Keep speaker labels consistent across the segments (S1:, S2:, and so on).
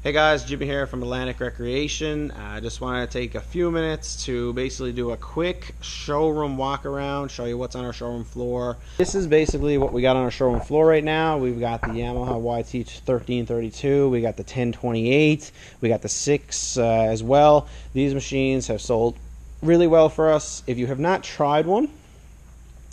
S1: Hey guys, Jimmy here from Atlantic Recreation. I just wanted to take a few minutes to basically do a quick showroom walk around, show you what's on our showroom floor. This is basically what we got on our showroom floor right now. We've got the Yamaha YT 1332, we got the 1028, we got the 6 as well. These machines have sold really well for us. If you have not tried one,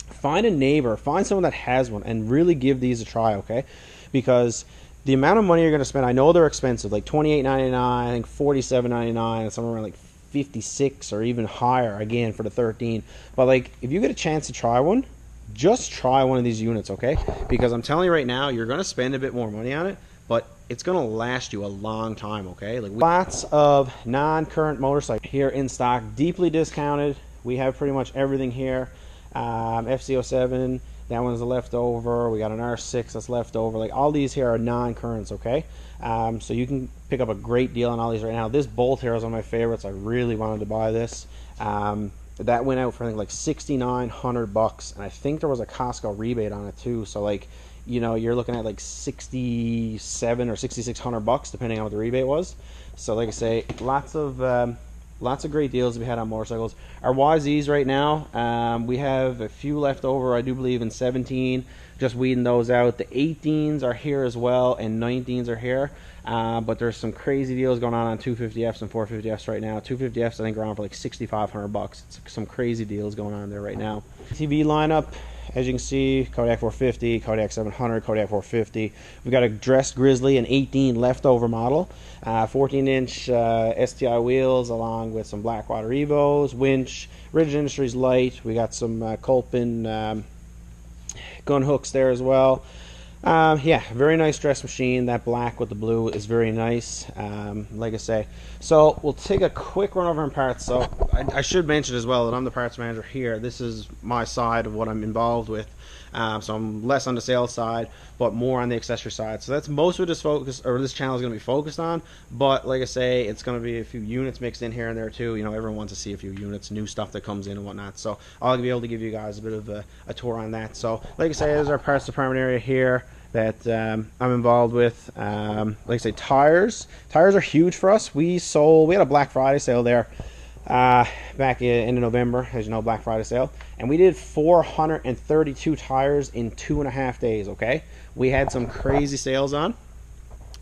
S1: find a neighbor, find someone that has one, and really give these a try, okay? Because the amount of money you're going to spend, I know they're expensive, like $28.99, I think $47.99, and somewhere around like $56 or even higher again for the 13. But like, if you get a chance to try one, just try one of these units, okay? Because I'm telling you right now, you're going to spend a bit more money on it, but it's going to last you a long time, okay? Like, lots of non-current motorcycles here in stock, deeply discounted. We have pretty much everything here. FCO7. That one's a leftover. We got an R6 that's left over. Like, all these here are non-currents, okay? So you can pick up a great deal on all these right now. This Bolt here is one of my favorites. I really wanted to buy this. That went out for I think like $6,900, and I think there was a Costco rebate on it too. So like, you know, you're looking at like $6,700 or $6,600 depending on what the rebate was. So like I say, lots of great deals we had on motorcycles. Our YZs right now, we have a few left over, I do believe, in 17. Just weeding those out. The 18s are here as well, and 19s are here. But there's some crazy deals going on 250Fs and 450Fs right now. 250Fs I think are on for like $6,500. It's some crazy deals going on there right now. TV lineup, as you can see, Kodiak 450, Kodiak 700, Kodiak 450. We've got a dressed Grizzly, an 18 leftover model, 14-inch STI wheels along with some Blackwater Evos, winch, Rigid Industries light. We got some Kolpin gun hooks there as well. Yeah, very nice dress machine. That black with the blue is very nice, like I say. So we'll take a quick run over in parts. So I should mention as well that I'm the parts manager here. This is my side of what I'm involved with. So I'm less on the sales side, but more on the accessory side. So that's most of this focus, or this channel is going to be focused on. But like I say, it's going to be a few units mixed in here and there too. You know, everyone wants to see a few units, new stuff that comes in and whatnot. So I'll be able to give you guys a bit of a tour on that. So like I say, there's our parts department area here that I'm involved with. Like I say, tires are huge for us. We had a Black Friday sale there back in November, as you know, Black Friday sale, and we did 432 tires in 2.5 days. Okay, we had some crazy sales on.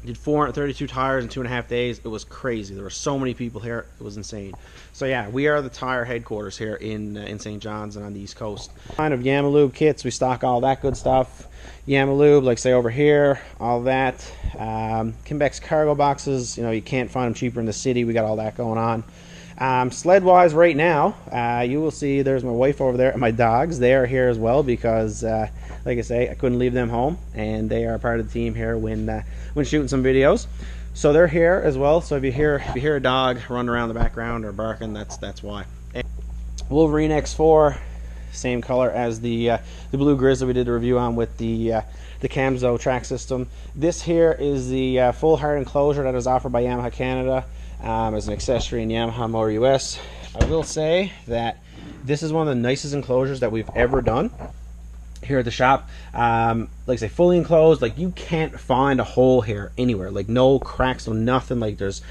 S1: Did 432 tires in 2.5 days. It was crazy. There were so many people here. It was insane. So yeah, we are the tire headquarters here in St. John's and on the East Coast. Kind of Yamalube kits. We stock all that good stuff. Yamalube, like say over here, all that. Kimbex cargo boxes. You know, you can't find them cheaper in the city. We got all that going on. Sled wise right now, you will see there's my wife over there and my dogs. They are here as well because like I say, I couldn't leave them home, and they are part of the team here when shooting some videos. So they're here as well. So if you hear a dog running around the background or barking, that's why. And Wolverine X4, same color as the blue Grizzly we did a review on with the Camzo track system. This here is the full hard enclosure that is offered by Yamaha Canada as an accessory in Yamaha Motor US. I will say that this is one of the nicest enclosures that we've ever done here at the shop. Like I say, fully enclosed. Like, you can't find a hole here anywhere. Like, no cracks, no nothing. Like, it's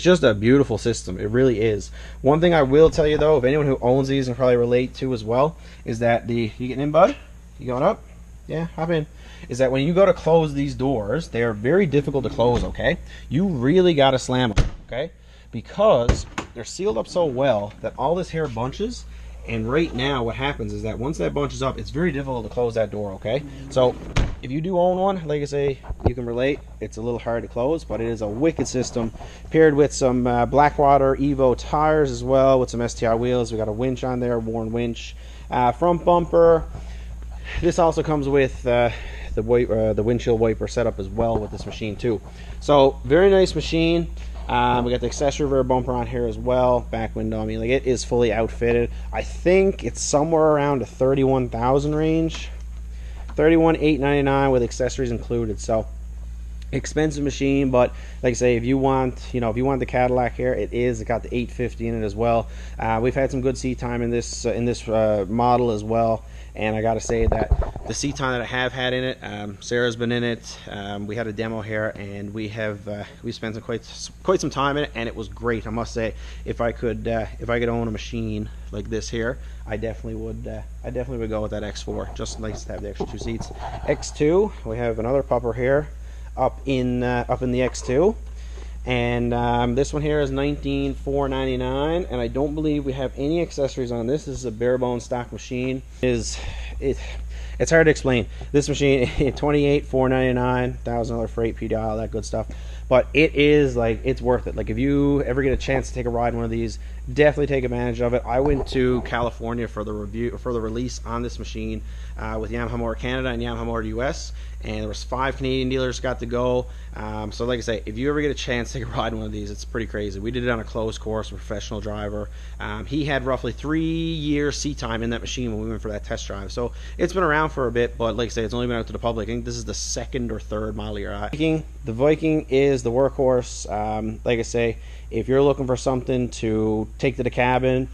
S1: just a beautiful system. It really is. One thing I will tell you though, if anyone who owns these can probably relate to as well, is that you getting in, bud? You going up? Yeah, hop in. Is that when you go to close these doors, they are very difficult to close, okay? You really got to slam them, okay? Because they're sealed up so well that all this hair bunches, and right now what happens is that once that bunches up, it's very difficult to close that door, okay? So if you do own one, like I say, you can relate. It's a little hard to close, but it is a wicked system, paired with some Blackwater Evo tires as well, with some STI wheels. We got a winch on there, worn winch, front bumper. This also comes with the windshield wiper setup as well with this machine too. So very nice machine. We got the accessory rear bumper on here as well, back window. I mean, like, it is fully outfitted. I think it's somewhere around the 31,000 range, 31,899 with accessories included. So expensive machine, but like I say, if you want the Cadillac here, it's got the 850 in it as well. We've had some good seat time in this model as well, and I gotta say that the seat time that I have had in it, Sarah's been in it. We had a demo here, and we spent quite some time in it, and it was great. I must say, if I could own a machine like this here, I definitely would go with that X4. Just nice to have the extra 2 seats. X2, we have another pupper here up in the X2, and this one here is $19,499, and I don't believe we have any accessories on this. This is a bare bones stock machine. It's hard to explain. This machine, $28,499, $1,000 freight, PDI, all that good stuff. But it's worth it. Like, if you ever get a chance to take a ride in one of these, definitely take advantage of it. I went to California for the release on this machine with Yamaha Motor Canada and Yamaha Motor US, and there was 5 Canadian dealers got to go. So like I say, if you ever get a chance to take a ride in one of these, it's pretty crazy. We did it on a closed course, a professional driver. He had roughly 3 years seat time in that machine when we went for that test drive. So it's been around for a bit, but like I say, it's only been out to the public. I think this is the 2nd or 3rd model year. The Viking is the workhorse. Like I say, if you're looking for something to take to the cabin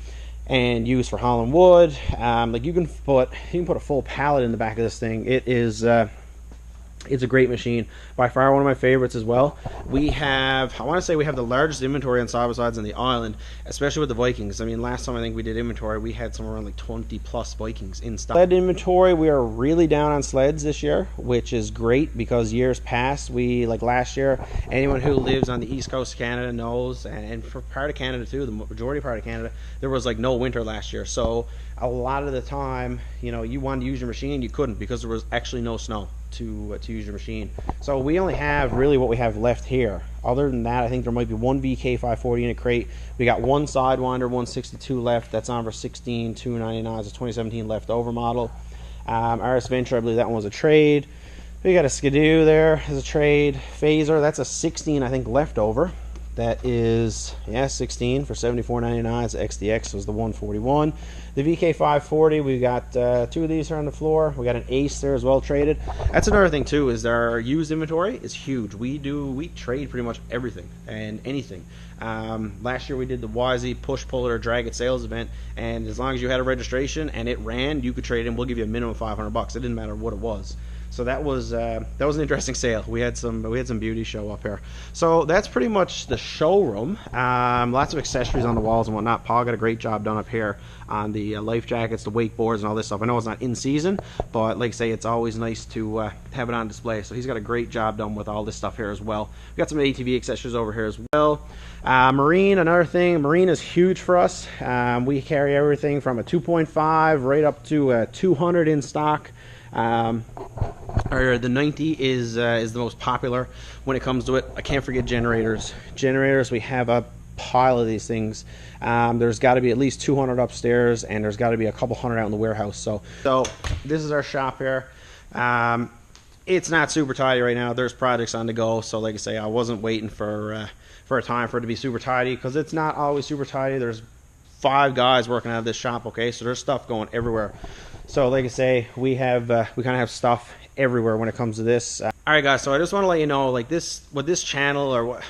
S1: and use for hauling wood, like you can put a full pallet in the back of this thing. It's a great machine, by far one of my favorites as well. I want to say we have the largest inventory on side-by-sides on the island, especially with the Vikings. I mean, last time I think we did inventory, we had somewhere around like 20 plus Vikings in stock. Sled inventory, we are really down on sleds this year, which is great, because years past, like last year, anyone who lives on the east coast of Canada knows, and for part of Canada too, the majority part of Canada, there was like no winter last year. So a lot of the time, you wanted to use your machine, you couldn't, because there was actually no snow to use your machine. So we only have really what we have left here. Other than that, I think there might be one VK540 in a crate. We got one Sidewinder 162 left. That's on for $16,299. It's a 2017 leftover model. RS Venture, I believe that one was a trade. We got a Skidoo there as a trade. Phaser, that's a 16, I think, leftover. That is, 16 for $74.99. It's XDX was the 141. The VK540, we got 2 of these here on the floor. We got an Ace there as well traded. That's another thing too, is our used inventory is huge. We trade pretty much everything and anything. Last year we did the YZ push, pull it, or drag it sales event, and as long as you had a registration and it ran, you could trade in. We'll give you a minimum of $500. It didn't matter what it was. So that was an interesting sale. We had some beauty show up here. So that's pretty much the showroom. Lots of accessories on the walls and whatnot. Paul got a great job done up here on the life jackets, the wakeboards, and all this stuff. I know it's not in season, but like I say, it's always nice to have it on display. So he's got a great job done with all this stuff here as well. We got some ATV accessories over here as well. Marine, another thing. Marine is huge for us. We carry everything from a 2.5 right up to a 200 in stock. The 90 is the most popular when it comes to it. I can't forget generators. We have a pile of these things. There's got to be at least 200 upstairs, and there's got to be a couple hundred out in the warehouse. So this is our shop here. It's not super tidy right now. There's projects on the go. So like I say, I wasn't waiting for a time for it to be super tidy, because it's not always super tidy. There's 5 guys working out of this shop. Okay, so there's stuff going everywhere. So like I say, we kind of have stuff everywhere when it comes to this. All right, guys. So I just want to let you know, like this channel, or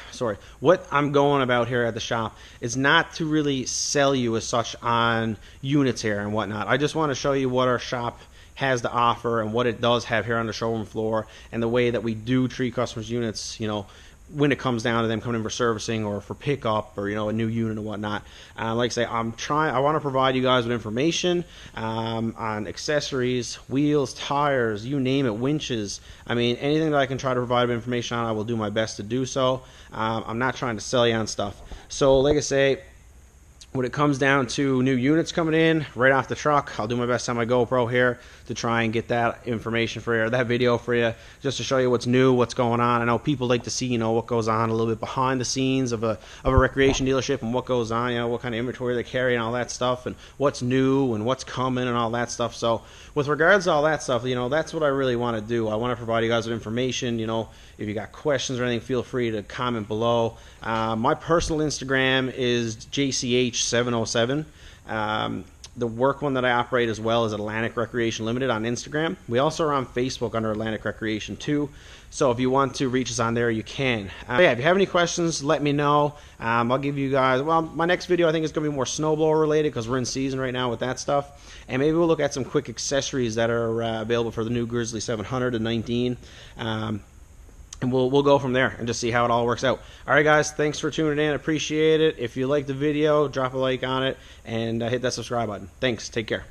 S1: what I'm going about here at the shop is not to really sell you as such on units here and whatnot. I just want to show you what our shop has to offer and what it does have here on the showroom floor, and the way that we do treat customers' units, when it comes down to them coming in for servicing or for pickup, or a new unit and whatnot. Like I say, I want to provide you guys with information on accessories, wheels, tires, you name it, winches. I mean, anything that I can try to provide information on, I will do my best to do so. I'm not trying to sell you on stuff. So like I say, when it comes down to new units coming in right off the truck, I'll do my best on my GoPro here to try and get that information for you, or that video for you, just to show you what's new, what's going on. I know people like to see, what goes on a little bit behind the scenes of a recreation dealership, and what goes on, what kind of inventory they carry and all that stuff, and what's new and what's coming and all that stuff. So with regards to all that stuff, that's what I really want to do. I want to provide you guys with information. If you got questions or anything, feel free to comment below. My personal Instagram is JCH707. The work one that I operate as well is Atlantic Recreation Limited on Instagram. We also are on Facebook under Atlantic Recreation too. So if you want to reach us on there, you can. Yeah, if you have any questions, let me know. I'll give you guys, well, my next video I think is going to be more snowblower related because we're in season right now with that stuff. And maybe we'll look at some quick accessories that are available for the new Grizzly 700 and 19. And we'll go from there and just see how it all works out. All right, guys, thanks for tuning in. Appreciate it. If you like the video, drop a like on it and hit that subscribe button. Thanks. Take care.